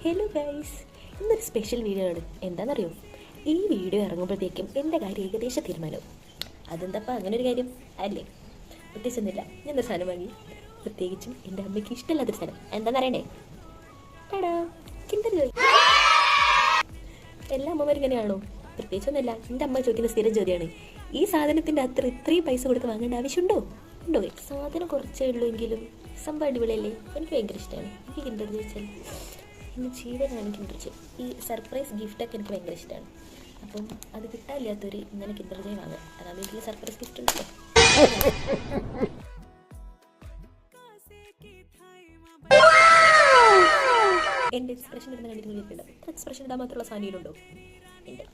Hello guys, ഇന്നൊരു special video ആണ്. എന്താണെന്നറിയോ? ഈ വീഡിയോ ഇറങ്ങുമ്പോഴത്തേക്കും എൻ്റെ കാര്യം ഏകദേശം തീരുമാനവും. അതെന്തപ്പോൾ അങ്ങനെ ഒരു കാര്യം അല്ലേ? പ്രത്യേകിച്ചൊന്നുമില്ല. ഞാനൊരു സാധനം വാങ്ങി, പ്രത്യേകിച്ചും എൻ്റെ അമ്മയ്ക്ക് ഇഷ്ടമില്ലാത്തൊരു സാധനം. എന്താണെന്നറിയണ്ടേ? എടാ കിൻഡർ ജോയ്. എല്ലാ അമ്മമാരും ഇങ്ങനെയാണോ? പ്രത്യേകിച്ചൊന്നുമില്ല. എൻ്റെ അമ്മ ചോദിക്കുന്ന സ്ഥിരം ചോദ്യമാണ്, ഈ സാധനത്തിൻ്റെ അത്ര ഇത്രയും പൈസ കൊടുത്ത് വാങ്ങേണ്ട ആവശ്യമുണ്ടോ? ഉണ്ടോ? സാധനം കുറച്ചേ ഉള്ളൂ എങ്കിലും സംഭവം അടിപൊളിയല്ലേ? എനിക്ക് ഭയങ്കര ഇഷ്ടമാണ്. എനിക്ക് കിൻഡർ ജോയ് വെച്ചാൽ എൻ്റെ ജീവനാണ് കിൻഡർ ജോയ്. ഈ സർപ്രൈസ് ഗിഫ്റ്റൊക്കെ എനിക്ക് ഭയങ്കര ഇഷ്ടമാണ്. അപ്പം അത് കിട്ടാനില്ലാത്തൊരു ഇങ്ങനെ കിൻഡർ ജോയ് വാങ്ങുക. അതാണ് വീട്ടിൽ സർപ്രൈസ് ഗിഫ്റ്റ് ഉണ്ടല്ലോ. എൻ്റെ എക്സ്പ്രഷൻ ഇടുന്ന കണ്ടിട്ട് എക്സ്പ്രഷൻ ഇടാൻ മാത്രമുള്ള സാധനങ്ങളുണ്ടോ? ഉണ്ട്.